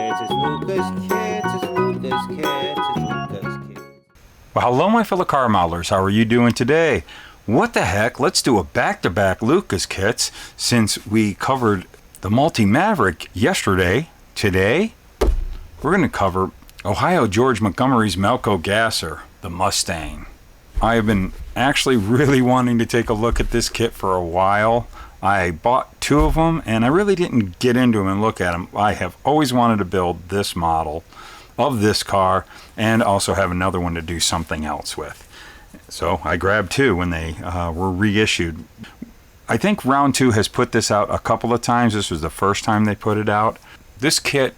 Kids. It's Luka's Kids. It's Luka's Kids. It's Luka's Kids. Well, hello, my fellow car modelers. How are you doing today? What the heck? Let's do a back-to-back Luka's Kits since we covered the Multi-Maverick yesterday. Today, we're going to cover Ohio George Montgomery's Malco Gasser, the Mustang. I have been actually really wanting to take a look at this kit for a while. I bought two of them and I really didn't get into them and look at them. I have always wanted to build this model of this car and also have another one to do something else with. So I grabbed two when they were reissued. I think Round 2 has put this out a couple of times. This was the first time they put it out. This kit,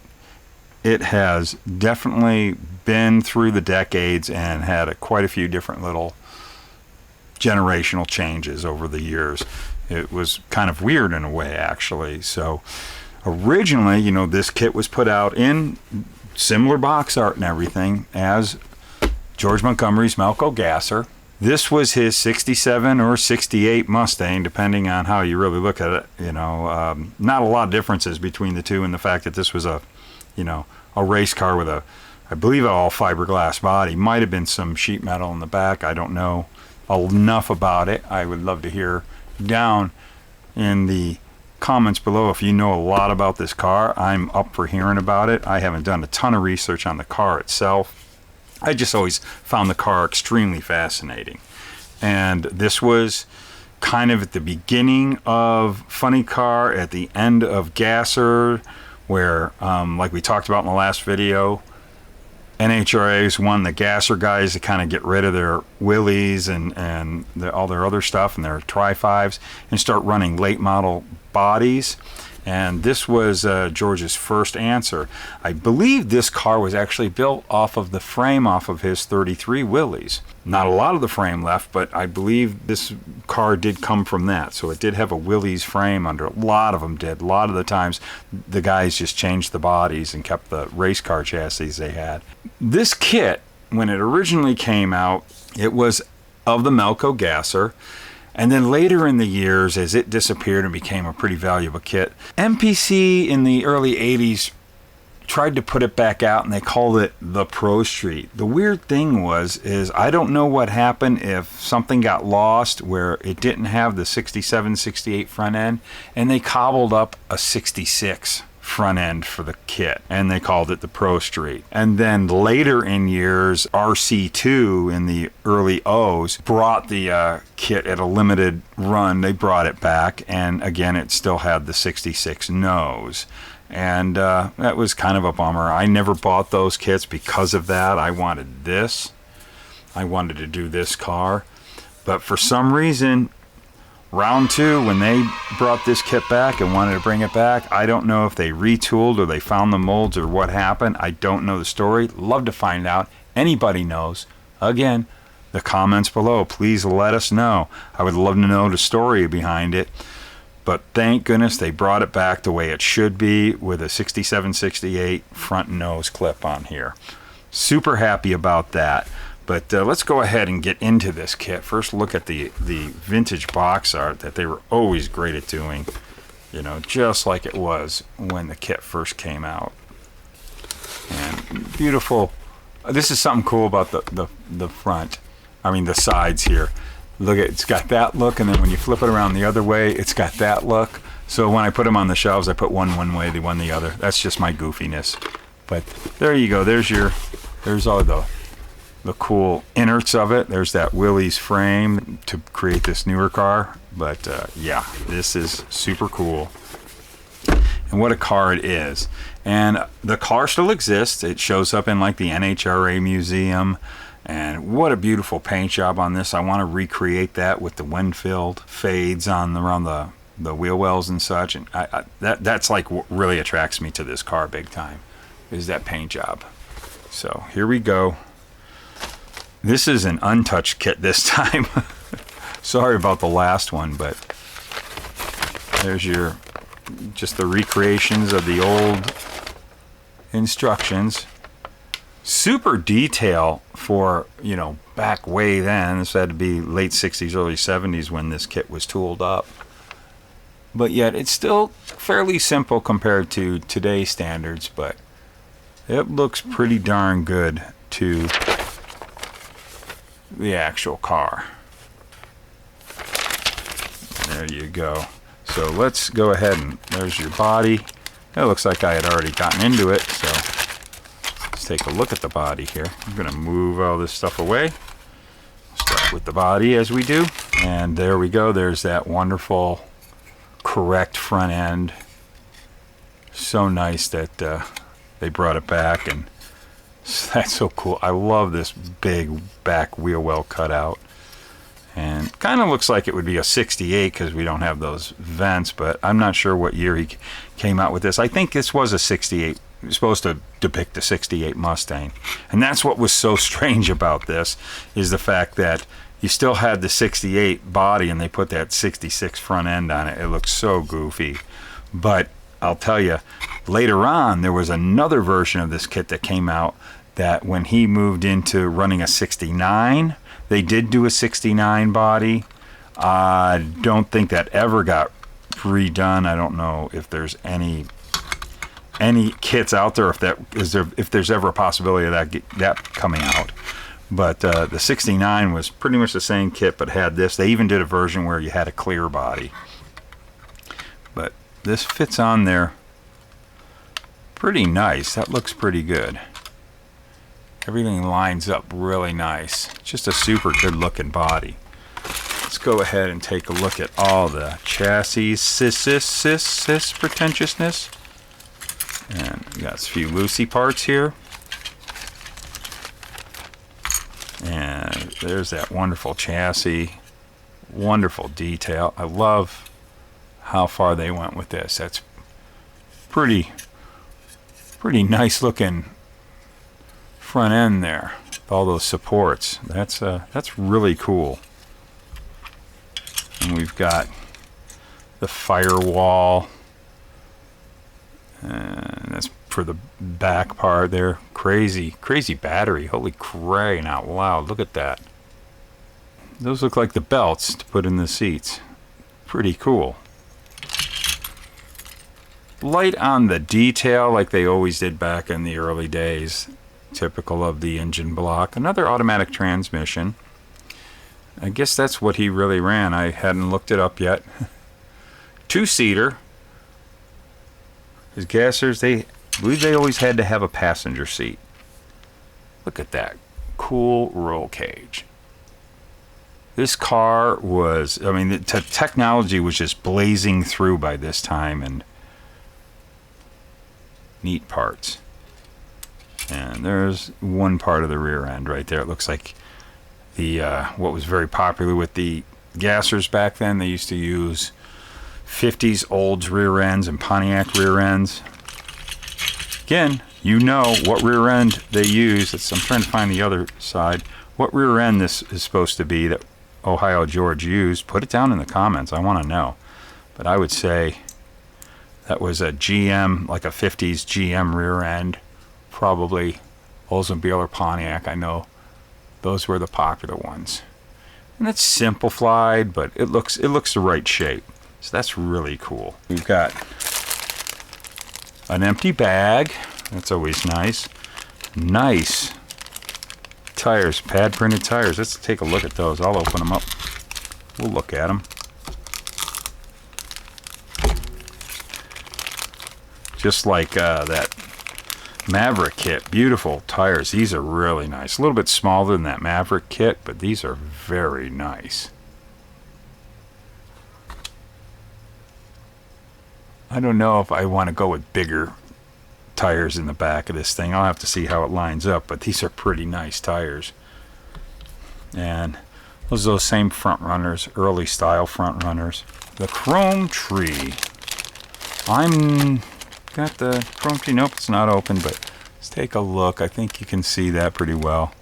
it has definitely been through the decades and had quite a few different little generational changes over the years. It was kind of weird in a way, actually. So originally, you know, this kit was put out in similar box art and everything as George Montgomery's Malco Gasser. This was his 67 or 68 Mustang, depending on how you really look at it. You know, not a lot of differences between the two, and the fact that this was a race car with a, I believe, all fiberglass body. Might have been some sheet metal in the back. I don't know enough about it. I would love to hear down in the comments below if you know a lot about this car. I'm up for hearing about it. I haven't done a ton of research on the car itself. I just always found the car extremely fascinating. And this was kind of at the beginning of Funny Car, at the end of Gasser, where, like we talked about in the last video, NHRA's won the Gasser guys to kind of get rid of their Willys and all their other stuff and their Tri-5s and start running late model bodies. And this was George's first answer. I believe this car was actually built off of the frame off of his 33 Willys. Not a lot of the frame left, but I believe this car did come from that. So it did have a Willys frame under. A lot of them did. A lot of the times the guys just changed the bodies and kept the race car chassis they had. This kit, when it originally came out, it was of the Malco Gasser. And then later in the years, as it disappeared and became a pretty valuable kit, MPC in the early 80s tried to put it back out and they called it the Pro Street. The weird thing is I don't know what happened, if something got lost where it didn't have the 67, 68 front end, and they cobbled up a 66 front end for the kit and they called it the Pro Street. And then later in years, RC2 in the early O's brought the kit at a limited run. They brought it back, and again it still had the 66 nose, and that was kind of a bummer. I never bought those kits because of that. I wanted this. I wanted to do this car, but for some reason Round 2, when they brought this kit back and wanted to bring it back, I don't know if they retooled or they found the molds or what happened. I don't know the story. Love to find out. Anybody knows, again, the comments below, please let us know. I would love to know the story behind it. But thank goodness they brought it back the way it should be, with a 67, 68 front nose clip on here. Super happy about that. But let's go ahead and get into this kit. First, look at the vintage box art that they were always great at doing. You know, just like it was when the kit first came out. And beautiful. This is something cool about the front. I mean, the sides here. Look at, it's got that look, and then when you flip it around the other way, it's got that look. So when I put them on the shelves, I put one way, the one the other. That's just my goofiness. But there you go. There's all the cool innards of it. There's that Willys frame to create this newer car. But yeah, this is super cool. And what a car it is. And the car still exists. It shows up in like the NHRA museum. And what a beautiful paint job on this. I want to recreate that with the wind-filled fades on around the wheel wells and such. And that's like what really attracts me to this car big time, is that paint job. So here we go. This is an untouched kit this time. Sorry about the last one, but there's just the recreations of the old instructions. Super detail for, you know, back way then. This had to be late 60s, early 70s when this kit was tooled up. But yet it's still fairly simple compared to today's standards, but it looks pretty darn good to the actual car. There you go. So let's go ahead and there's your body. It looks like I had already gotten into it, so let's take a look at the body here. I'm going to move all this stuff away. Start with the body as we do. And there we go. There's that wonderful, correct front end. So nice that they brought it back, and that's so cool. I love this big back wheel well cut out. And kind of looks like it would be a 68 because we don't have those vents, but I'm not sure what year he came out with this. I think this was a 68. It was supposed to depict the 68 Mustang. And that's what was so strange about this, is the fact that you still had the 68 body and they put that 66 front end on it. It looks so goofy. But I'll tell you, later on there was another version of this kit that came out that when he moved into running a 69, they did do a 69 body. I don't think that ever got redone. I don't know if there's any kits out there, if there's ever a possibility of that coming out. But the 69 was pretty much the same kit, but had this. They even did a version where you had a clear body. But this fits on there pretty nice. That looks pretty good. Everything lines up really nice. Just a super good looking body. Let's go ahead and take a look at all the chassis pretentiousness. And we got a few loosey parts here. And there's that wonderful chassis. Wonderful detail. I love how far they went with this. That's pretty nice looking front end there with all those supports. That's really cool. And we've got the firewall, and that's for the back part there. Crazy battery. Holy crying out loud, look at that. Those look like the belts to put in the seats. Pretty cool. Light on the detail like they always did back in the early days. Typical of the engine block. Another automatic transmission. I guess that's what he really ran. I hadn't looked it up yet. Two-seater. His Gassers, I believe they always had to have a passenger seat. Look at that. Cool roll cage. This car was, I mean, the technology was just blazing through by this time, and neat parts. And there's one part of the rear end right there. It looks like the what was very popular with the Gassers back then. They used to use 50s Olds rear ends and Pontiac rear ends. Again, you know what rear end they use. I'm trying to find the other side. What rear end this is supposed to be that Ohio George used? Put it down in the comments. I want to know. But I would say that was a GM, like a 50s GM rear end. Probably Oldsmobile or Pontiac. I know those were the popular ones. And it's simplified, but it looks the right shape. So that's really cool. We've got an empty bag. That's always nice. Nice tires, pad printed tires. Let's take a look at those. I'll open them up. We'll look at them. Just like that Maverick kit. Beautiful tires. These are really nice. A little bit smaller than that Maverick kit, but these are very nice. I don't know if I want to go with bigger tires in the back of this thing. I'll have to see how it lines up, but these are pretty nice tires. And those are those same front runners, early style front runners. The chrome tree. Got the chrome tree. Nope, it's not open, but let's take a look. I think you can see that pretty well.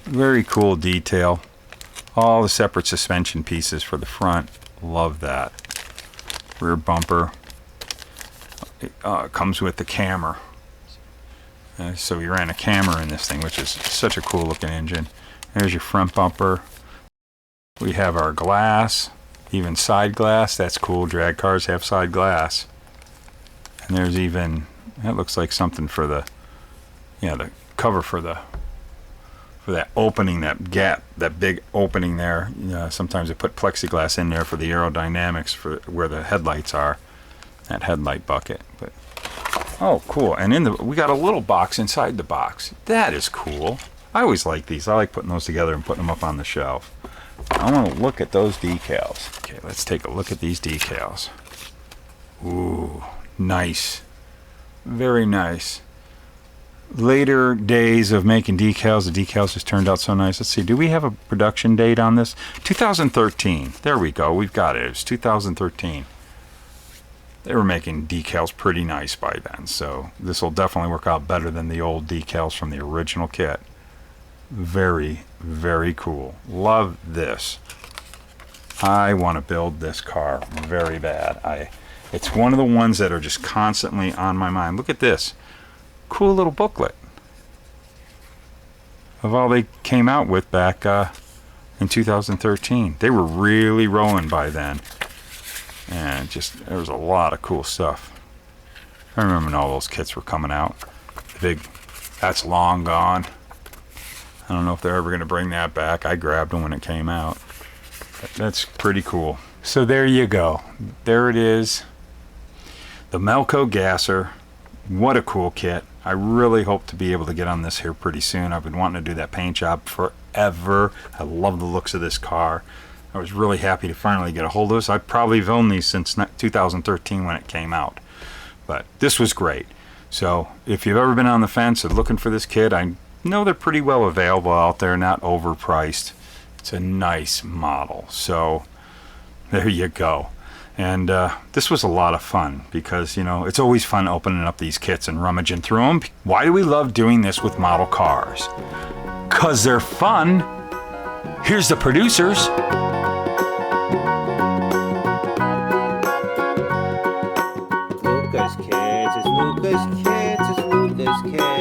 Very cool detail. All the separate suspension pieces for the front. Love that. Rear bumper. It comes with the camera. So we ran a camera in this thing, which is such a cool looking engine. There's your front bumper. We have our glass, even side glass. That's cool. Drag cars have side glass. And there's even That looks like something for the, yeah, the cover for that opening, that gap, that big opening there. Sometimes they put plexiglass in there for the aerodynamics for where the headlights are. That headlight bucket. But oh, cool. And we got a little box inside the box. That is cool. I always like these. I like putting those together and putting them up on the shelf. I want to look at those decals. Okay, let's take a look at these decals. Ooh, nice. Very nice. Later days of making decals, the decals just turned out so nice. Let's see, do we have a production date on this? 2013. There we go. We've got it. It was 2013. They were making decals pretty nice by then, so this will definitely work out better than the old decals from the original kit. Very, very cool. Love this. I want to build this car very bad. It's one of the ones that are just constantly on my mind. Look at this. Cool little booklet of all they came out with back in 2013. They were really rolling by then. And just, there was a lot of cool stuff. I remember when all those kits were coming out. The big, that's long gone. I don't know if they're ever going to bring that back. I grabbed them when it came out. But that's pretty cool. So there you go. There it is. The Malco Gasser. What a cool kit. I really hope to be able to get on this here pretty soon. I've been wanting to do that paint job forever. I love the looks of this car. I was really happy to finally get a hold of this. I've probably owned these since 2013 when it came out. But this was great. So if you've ever been on the fence and looking for this kit, I know they're pretty well available out there, not overpriced. It's a nice model. So there you go. And this was a lot of fun because, you know, it's always fun opening up these kits and rummaging through them. Why do we love doing this with model cars? 'Cause they're fun. Here's the producers. Luka's kids, it's Luka's kids, it's Luka's kids.